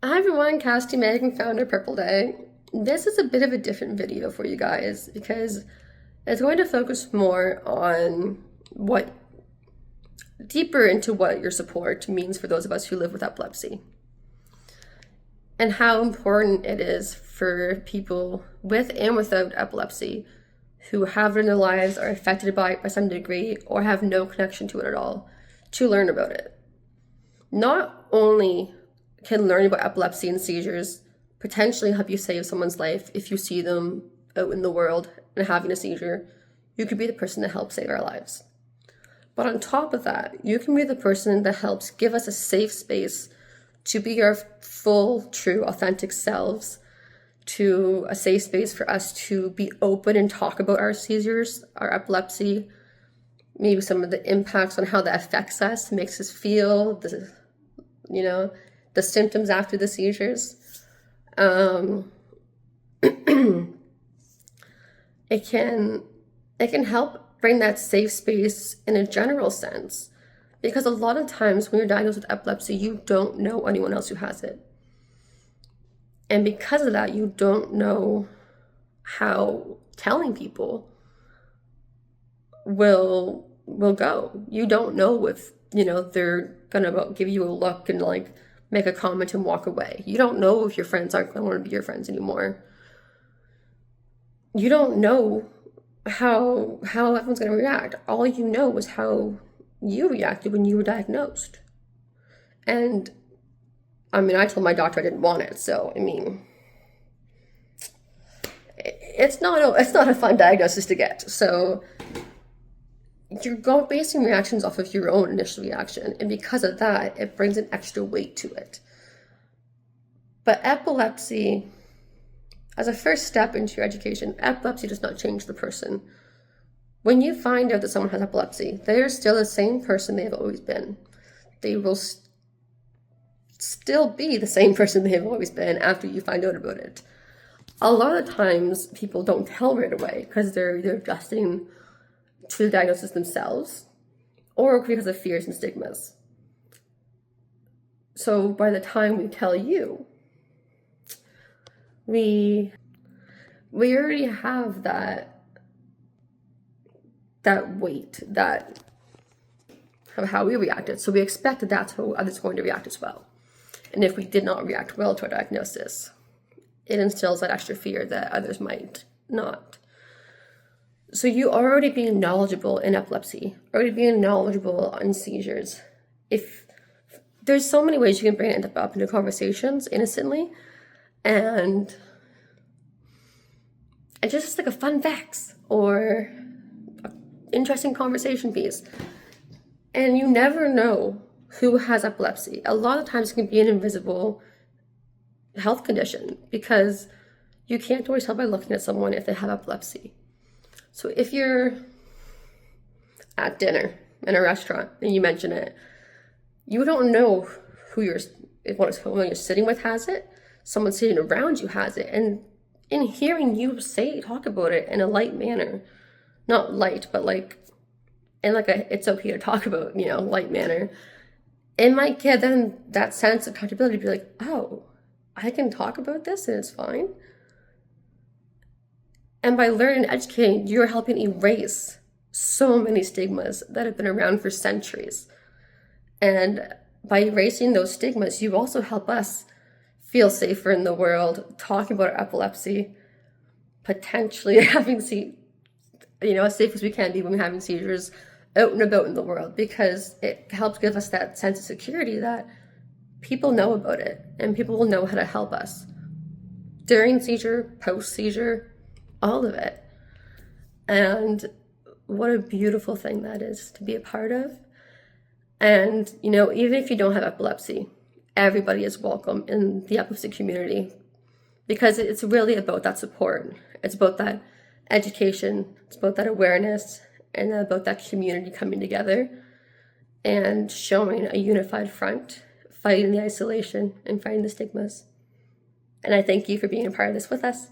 Hi everyone, Cassidy Megan, founder of Purple Day. This is a bit of a different video for you guys because it's going to focus more on deeper into what your support means for those of us who live with epilepsy and how important it is for people with and without epilepsy who have it in their lives, are affected by it by some degree, or have no connection to it at all, to learn about it. Not only can learning about epilepsy and seizures potentially help you save someone's life if you see them out in the world and having a seizure, you could be the person that helps save our lives. But on top of that, you can be the person that helps give us a safe space to be our full, true, authentic selves, to a safe space for us to be open and talk about our seizures, our epilepsy, maybe some of the impacts on how that affects us, makes us feel, the symptoms after the seizures. It can help bring that safe space in a general sense, because a lot of times when you're diagnosed with epilepsy, you don't know anyone else who has it. And because of that, you don't know how telling people will go. You don't know if, they're gonna give you a look and make a comment and walk away. You don't know if your friends aren't going to want to be your friends anymore. You don't know how everyone's going to react. All you know is how you reacted when you were diagnosed. And I told my doctor I didn't want it, so it's not a fun diagnosis to get. So you're basing reactions off of your own initial reaction, and because of that, it brings an extra weight to it. But epilepsy, as a first step into your education, epilepsy does not change the person. When you find out that someone has epilepsy, they are still the same person they've always been. They will still be the same person they've always been after you find out about it. A lot of times, people don't tell right away because they're either adjusting to the diagnosis themselves or because of fears and stigmas. So by the time we tell you, we already have that weight of how we reacted. So we expect that that's how others are going to react as well. And if we did not react well to our diagnosis, it instills that extra fear that others might not. So you already being knowledgeable in epilepsy, already being knowledgeable on seizures. If there's so many ways you can bring it up into conversations innocently, and just like a fun facts or an interesting conversation piece. And you never know who has epilepsy. A lot of times it can be an invisible health condition because you can't always tell by looking at someone if they have epilepsy. So if you're at dinner in a restaurant and you mention it, you don't know if someone you're sitting with has it, someone sitting around you has it, and in hearing you talk about it in a light manner, not light, but it's okay to talk about, light manner, it might get then that sense of comfortability to be like, oh, I can talk about this and it's fine. And by learning and educating, you're helping erase so many stigmas that have been around for centuries. And by erasing those stigmas, you also help us feel safer in the world, talking about our epilepsy, potentially having as safe as we can be when we're having seizures out and about in the world, because it helps give us that sense of security that people know about it and people will know how to help us during seizure, post-seizure, all of it. And what a beautiful thing that is to be a part of. And, even if you don't have epilepsy, everybody is welcome in the epilepsy community because it's really about that support. It's about that education. It's about that awareness and about that community coming together and showing a unified front, fighting the isolation and fighting the stigmas. And I thank you for being a part of this with us.